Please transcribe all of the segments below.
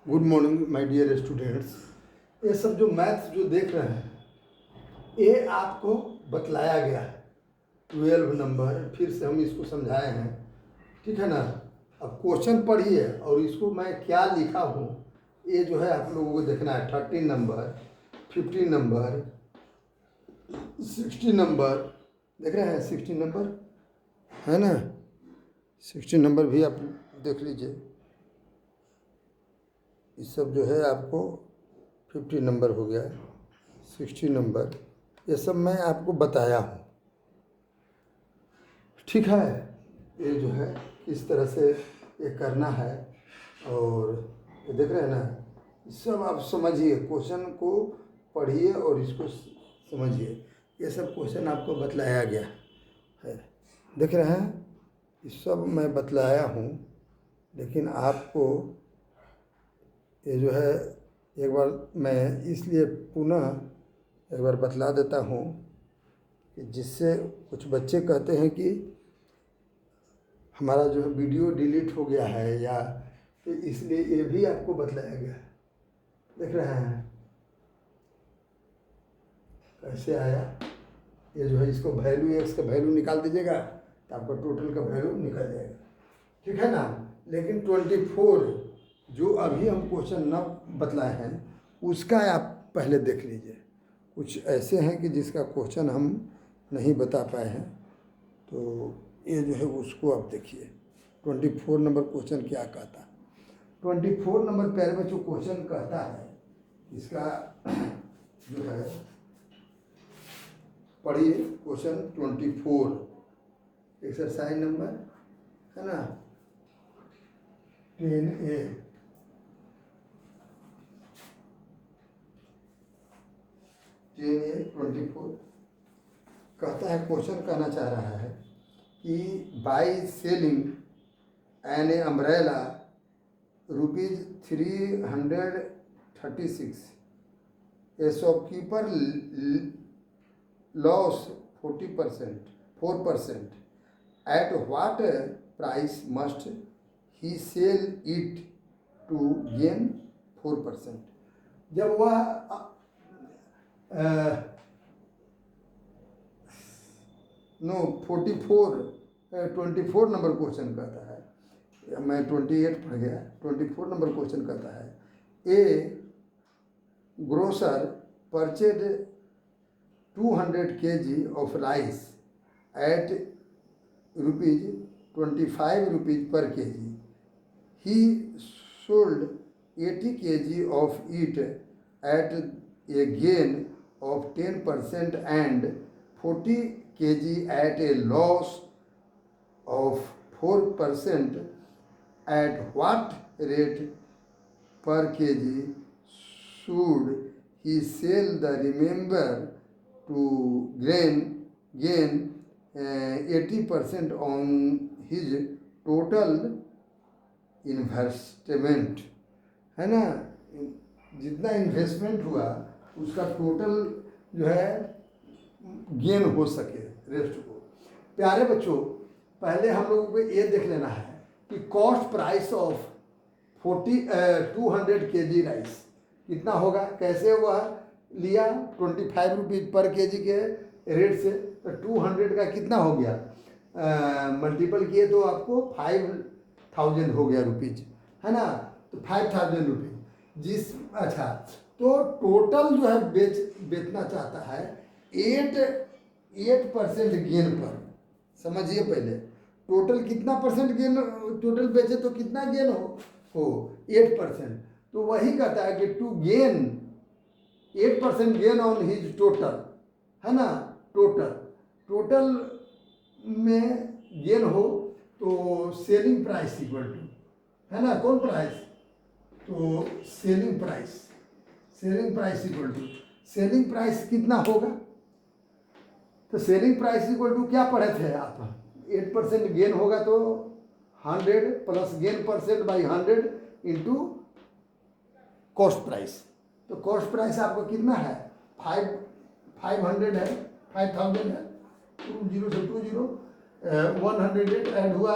Good morning my dear students. ये सब जो मैथ्स जो देख रहे हैं ये आपको बतलाया गया है 12 नंबर, फिर से हम इसको समझाए हैं, ठीक है ना। अब क्वेश्चन पढ़िए और इसको मैं क्या लिखा हूँ ये जो है आप लोगों को देखना है। 13 नंबर, 15 नंबर, 16 नंबर देख रहे हैं। 16 नंबर है ना, 16 नंबर भी आप देख लीजिए। ये सब जो है आपको 50 नंबर हो गया, 60 नंबर, ये सब मैं आपको बताया हूँ, ठीक है। ये जो है इस तरह से ये करना है। और ये देख रहे हैं ना, सब आप समझिए, क्वेश्चन को पढ़िए और इसको समझिए। ये सब क्वेश्चन आपको बतलाया गया है, देख रहे हैं। ये सब मैं बतलाया हूँ, लेकिन आपको ये जो है एक बार मैं इसलिए पुनः एक बार बतला देता हूँ कि जिससे कुछ बच्चे कहते हैं कि हमारा जो है वीडियो डिलीट हो गया है, या तो इसलिए ये भी आपको बतलाया गया है। देख रहे हैं कैसे आया। ये जो है इसको वैल्यू, एक्स का वैल्यू निकाल दीजिएगा तो आपका टोटल का वैल्यू निकल जाएगा, ठीक है ना। लेकिन 24 जो अभी हम क्वेश्चन न बतलाए हैं उसका आप पहले देख लीजिए। कुछ ऐसे हैं कि जिसका क्वेश्चन हम नहीं बता पाए हैं, तो ये जो है उसको आप देखिए। 24 नंबर क्वेश्चन क्या कहता है। 24 नंबर प्यारे बच्चों क्वेश्चन कहता है, इसका जो है पढ़िए क्वेश्चन 24, एक्सरसाइज नंबर है ना 10A। ये 24 कहता है, क्वेश्चन कहना चाह रहा है कि by selling an umbrella ₹336, a shopkeeper loss 4%, at what price must he sell it to gain 4%। जब वह नो 24 नंबर क्वेश्चन कहता है, मैं 28 पढ़ गया। 24 नंबर क्वेश्चन कहता है, a grocer purchased 200 kg of rice at ₹25 per kg. He sold 80 kg of it at a gain of 10% and 40 kg at a loss of 4%. At what rate per kg should he sell the remainder to gain 80% on his total investment, है ना। जितना investment हुआ उसका total जो है gain हो सके rest को। प्यारे बच्चों, पहले हम लोगों को ये देख लेना है कि cost price of 200 kg rice कितना होगा, कैसे हुआ लिया। ₹25 पर kg के रेट से, तो 200 का कितना हो गया, मल्टीपल किए तो आपको 5000 हो गया रुपीज, है ना। तो 5000 रुपीज जिस, अच्छा, तो टोटल जो है बेचना चाहता है 8% गेन पर। समझिए पहले टोटल कितना परसेंट गेन, टोटल बेचे तो कितना गेन हो 8%। तो वही कहता है कि to gain 8% gain on his total, है ना। टोटल में गेन हो तो सेलिंग प्राइस इक्वल टू, है ना, कौन प्राइस, तो selling price equal to, selling price कितना होगा। तो सेलिंग प्राइस इक्वल टू क्या पढ़े थे आप, 8% गेन होगा तो 100 plus gain percent by 100 into cost price. तो कॉस्ट प्राइस आपको कितना है, 500 है, 5000 है, 20 से 20 108 ऐड हुआ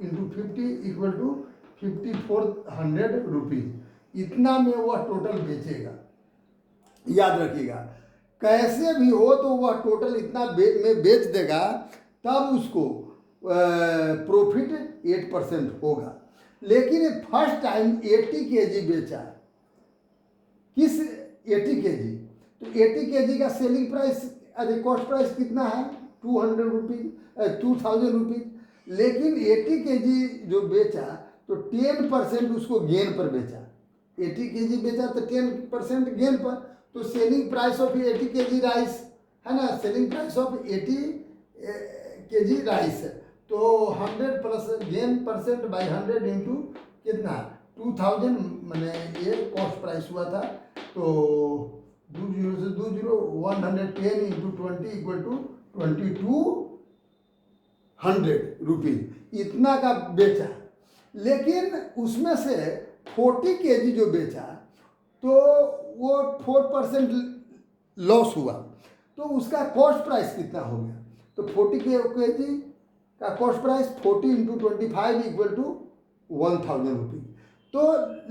इंटू 50 इक्वल टू 5400 रुपीज़। इतना में वह टोटल बेचेगा। याद रखिएगा, कैसे भी हो तो वह टोटल इतना में बेच देगा, तब उसको प्रॉफिट 8% होगा। लेकिन फर्स्ट टाइम 80 केजी बेचा, किस 80 केजी, तो 80 केजी का सेलिंग प्राइस अरे कॉस्ट प्राइस कितना है 200 रुपीज 2000 रुपीज। लेकिन 80 केजी जो बेचा तो 10% उसको गेन पर बेचा। 80 केजी बेचा तो 10% गेन पर, तो selling price of 80 KG rice है ना, selling price of 80 KG rice, तो 100 plus gain percent by 100 into कितना 2000, मैंने ये कॉस्ट प्राइस हुआ था। तो 20 से 20 110 इंटू 20 इक्वल टू 2200 रुपीज, इतना का बेचा। लेकिन उसमें से 40 केजी जो बेचा तो वो 4% लॉस हुआ, तो उसका कॉस्ट प्राइस कितना हो गया, तो 40 केजी का cost price 40 into 25 equal to 1000 rupees. तो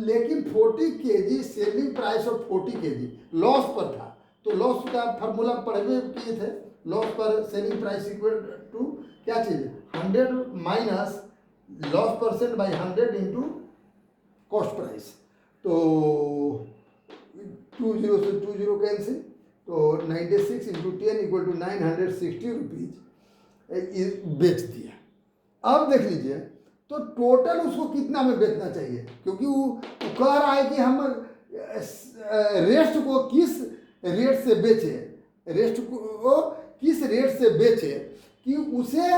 लेकिन 40 KG selling price of 40 KG loss पर था, तो लॉस का फार्मूला पढ़े किए थे, लॉस पर सेलिंग प्राइस इक्वल टू क्या चीज़ 100 minus loss percent by 100 into cost price. तो 20 से 20 कैंसिल, तो 96 इंटू 10 इक्वल टू 960 रुपीज बेच दिया। अब देख लीजिए, तो टोटल उसको कितना में बेचना चाहिए, क्योंकि वो कह रहा है कि हम रेस्ट को किस रेट से बेचे, रेस्ट को किस रेट से बेचे कि उसे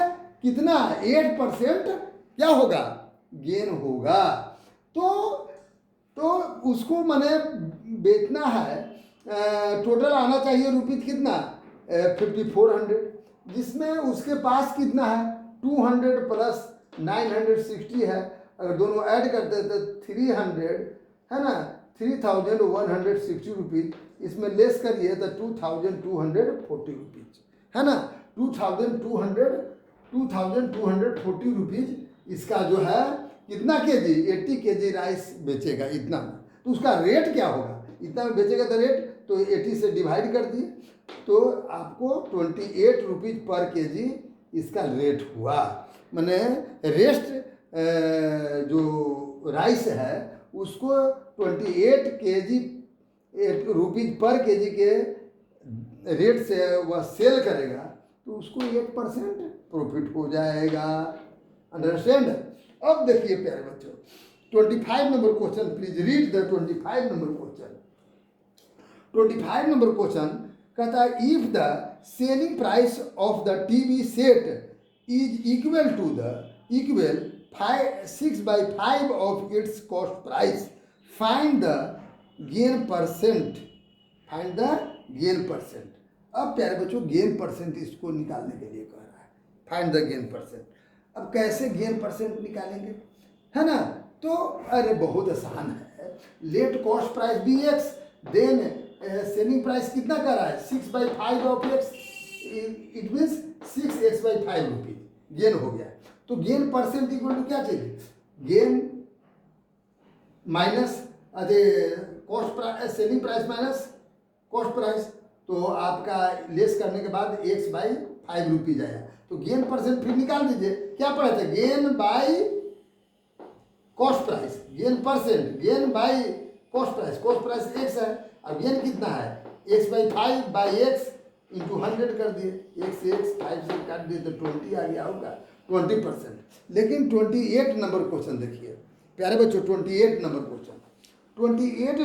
कितना 8% क्या होगा गेन होगा। तो उसको मैंने बेचना है, टोटल आना चाहिए रुपीज कितना 5400, जिसमें उसके पास कितना है 200 प्लस 960 है, अगर दोनों ऐड करते तो 300 है ना, 3160 रुपीज, इसमें लेस करिए तो 2240 रुपीज है ना, 2240 रुपीज इसका जो है कितना केजी 80 केजी राइस बेचेगा इतना में, तो उसका रेट क्या होगा, इतना में बेचेगा तो रेट तो 80 से डिवाइड कर दिए, तो आपको 28 रुपीज पर केजी इसका रेट हुआ। मैंने रेस्ट जो राइस है उसको 28 केजी रुपीज पर केजी के रेट से वह सेल करेगा, तो उसको 8% प्रॉफिट हो जाएगा। अंडरस्टैंड। अब देखिए प्यारे बच्चों 25 number question, please read the 25 number question. 25 number question कहता है if the selling price of the TV set is equal to the equal 6/5 of its cost price, find the gain percent, find the gain percent. अब प्यारे बच्चों gain percent इसको निकालने के लिए कह रहा है, फाइंड द गेन परसेंट। अब कैसे गेन परसेंट निकालेंगे, है ना, तो अरे बहुत आसान है, let cost price be X, then selling price कितना कर रहा है 6/5 of X, it means 6x/5 rupees gain हो गया। तो गेन परसेंट इक्वल टू क्या चाहिए, गेन माइनस अरे cost price, selling price minus cost price, तो आपका लेस करने के बाद x/5 रुपीज आया, तो गेन परसेंट फिर निकाल दीजिए, क्या पढ़े थे gain by cost price, gain percent gain by cost price x है, अब गेन कितना है x/5 बाई x इंटू 100 कर दिए, x से x 5 से काट दिए तो 20 आ गया होगा 20%। लेकिन 28 नंबर क्वेश्चन देखिए प्यारे बच्चों, 28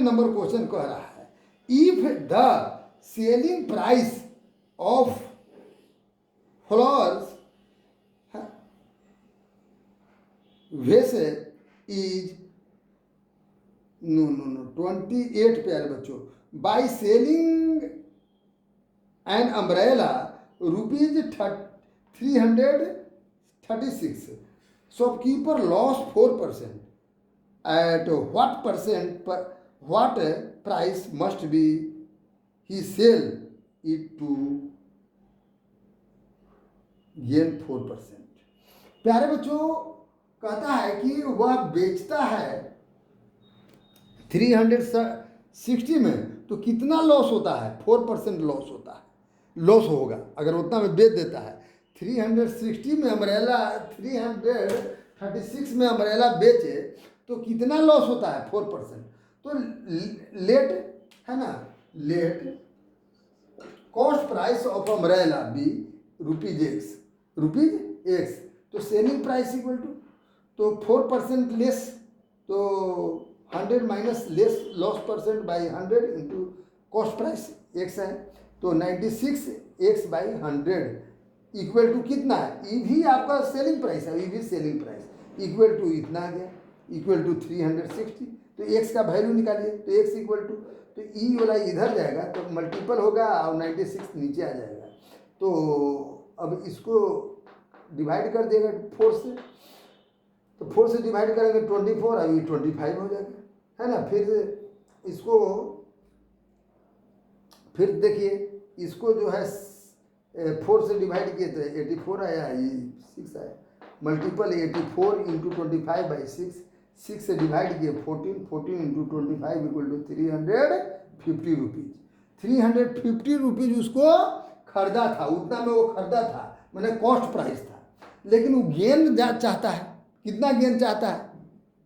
नंबर क्वेश्चन कह रहा है if the selling price of flowers वैसे इज नो 28 प्यारे बच्चों, by selling an umbrella rupees 336, shopkeeper loss 4%, at what price must be he sell it to gain 4%। प्यारे बच्चों कहता है कि वह बेचता है 360 में तो कितना लॉस होता है? 4% लॉस होता है, लॉस होगा अगर उतना में बेच देता है। 360 में अम्ब्रेला 336 में अम्ब्रेला बेचे तो कितना लॉस होता है? 4%। तो लेट है ना, let cost price of umbrella be ₹X, ₹X, तो सेलिंग प्राइस इक्वल टू, तो 4% लेस, तो 100 minus less loss percent by 100 into cost price X है, तो 96X बाई 100 इक्वल टू कितना है? ई भी आपका सेलिंग प्राइस है, ई भी सेलिंग प्राइस इक्वल टू इतना आ गया, इक्वल टू 360। तो X का वैल्यू निकालिए, तो X इक्वल टू, तो ई वाला इधर जाएगा तो मल्टीपल होगा और 96 नीचे आ जाएगा। तो अब इसको डिवाइड कर देगा 4 से, तो 4 से डिवाइड करेंगे 24, अभी 25 हो जाएगा, है ना। फिर इसको, फिर देखिए इसको जो है 4 से डिवाइड किए तो 84 आया, ये 6 आया, मल्टीपल 84 इंटू 25 बाई 6, 6 से डिवाइड किए 14, 14 into 25 equal to 350 rupees. 350 rupees उसको खरीदा था, उतना में वो खरीदा था, मैंने कॉस्ट प्राइस था, लेकिन वो गेन चाहता है। कितना गेन चाहता है?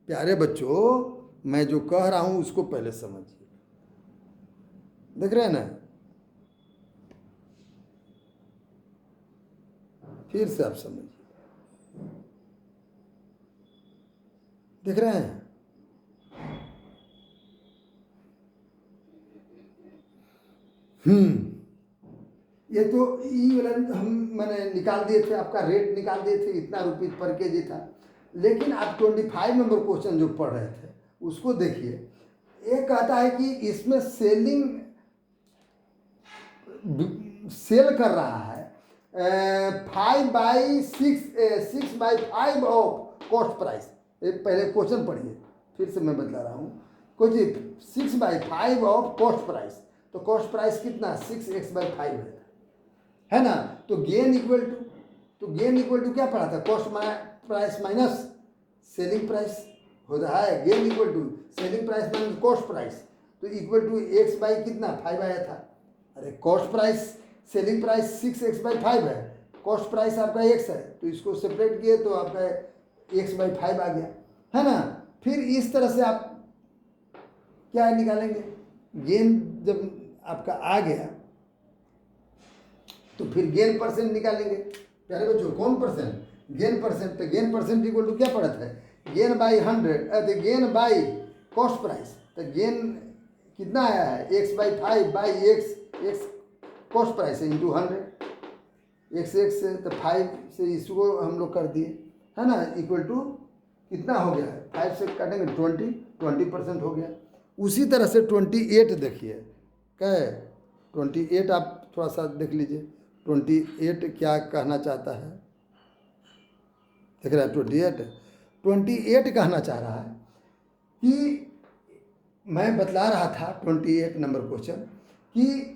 प्यारे बच्चों, मैं जो कह रहा हूँ उसको पहले समझिए, देख रहे हैं ना, फिर से आप समझिए, देख रहे हैं? ये तो ई वाला हम मैंने निकाल दिए थे, आपका रेट निकाल दिए थे, इतना रुपये पर केजी था। लेकिन आप 25 नंबर क्वेश्चन जो पढ़ रहे थे उसको देखिए, ये कहता है कि इसमें सेल कर रहा है 5/6 ऑफ कॉस्ट प्राइस। पहले क्वेश्चन पढ़िए, फिर से मैं बता रहा हूँ, कुछ 6/5 ऑफ कॉस्ट प्राइस, तो कॉस्ट प्राइस कितना? 6x/5 है ना। तो गेन इक्वल टू, तो गेन इक्वल टू क्या पढ़ा था? Cost price minus selling price हो रहा है, gain equal to selling price minus cost price, तो इक्वल टू x बाई कितना? 5 आया था। अरे cost price, selling price 6x/5 है, कॉस्ट प्राइस आपका x है, तो इसको सेपरेट किए तो आपका x/5 आ गया, है ना। फिर इस तरह से आप क्या निकालेंगे? गेन जब आपका आ गया तो फिर गेन परसेंट निकालेंगे। प्यारे बच्चों, कौन परसेंट? Gain percent. तो गेन परसेंट इक्वल टू क्या पड़ता है? Gain by 100, gain by cost price, तो गेन कितना आया है? x/5 by x cost price है इंटू 100, x से, तो 5 से इसको हम लोग कर दिए, है ना, इक्वल टू कितना हो गया? 5 से काटेंगे 20% हो गया। उसी तरह से 28 देखिए, क्या है 28, आप थोड़ा सा देख लीजिए 28 क्या कहना चाहता है, देख रहे हैं? 28 कहना चाह रहा है कि मैं बतला रहा था 28 नंबर क्वेश्चन कि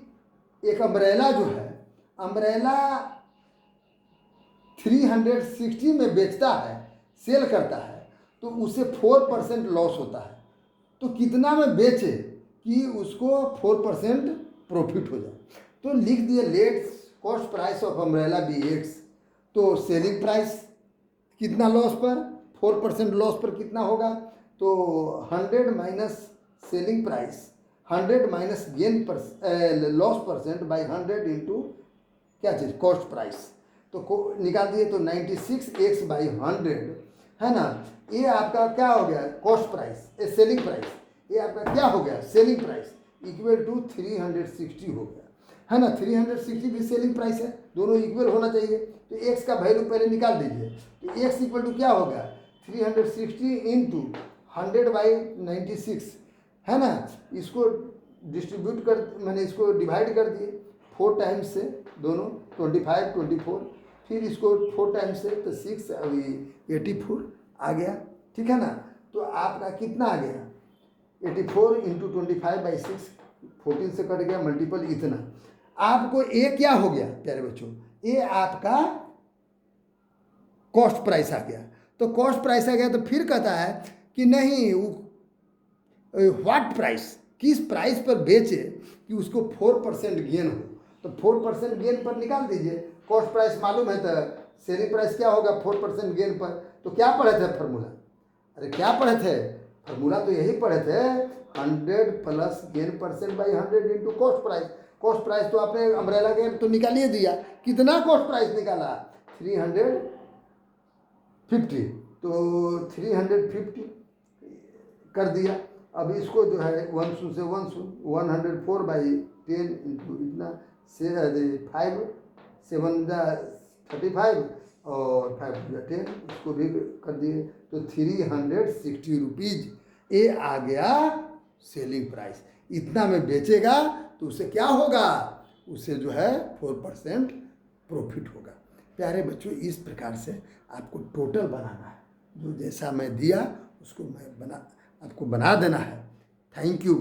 एक अम्ब्रेला जो है, अम्ब्रेला 360 में बेचता है, सेल करता है, तो उसे 4% लॉस होता है। तो कितना में बेचे कि उसको 4% प्रॉफिट हो जाए? तो लिख दिए late cost price of umbrella BX, तो सेलिंग प्राइस कितना लॉस पर? 4% लॉस पर कितना होगा? तो 100 minus selling price, 100 minus gain पर लॉस परसेंट बाई 100 इंटू क्या चीज़? Cost price. तो निकाल दिए तो 96x/100, है ना। ये आपका क्या हो गया? Cost price, selling price. ये आपका क्या हो गया? सेलिंग प्राइस इक्वल टू 360 हो गया, है ना। 360 भी सेलिंग प्राइस है, दोनों इक्वल होना चाहिए। तो x का वैल्यू पहले निकाल दीजिए, तो x इक्वल टू क्या होगा? 360 इंटू 100/96, है ना। इसको डिस्ट्रीब्यूट कर, मैंने इसको डिवाइड कर दिए 4 टाइम्स से, दोनों 25 24, फिर इसको 4 टाइम्स से तो 6, अभी 84 आ गया, ठीक है ना। तो आपका कितना आ गया? 84 इंटू 25/6, 14 से कट गया, मल्टीपल इतना। आपको ये क्या हो गया प्यारे बच्चों? ये आपका कॉस्ट प्राइस आ गया। तो कॉस्ट प्राइस आ गया तो फिर कहता है कि नहीं, व्हाट प्राइस, किस प्राइस पर बेचे कि उसको 4% गेन हो। तो 4% गेन पर निकाल दीजिए, कॉस्ट प्राइस मालूम है तो सेलिंग प्राइस क्या होगा 4% गेन पर। तो क्या पढ़े थे फार्मूला, अरे क्या पढ़े थे फार्मूला, तो यही पढ़े थे 100 plus gain percent by 100 into cost price. Cost price तो आपने अम्ब्रेला गेन तो निकालिए दिया, कितना कॉस्ट प्राइस निकाला 350, तो 350 कर दिया। अब इसको जो है 1 शून्य से 1 शून्य 104 बाई 10 इंटू इतना से 5 7 35 और 5 10, इसको भी कर दिए तो 360 रुपीज़ ये आ गया सेलिंग प्राइस। इतना में बेचेगा तो उससे क्या होगा, उससे जो है 4% प्रॉफिट होगा। प्यारे बच्चों, इस प्रकार से आपको टोटल बनाना है, जो जैसा मैं दिया उसको मैं आपको बना देना है। Thank you.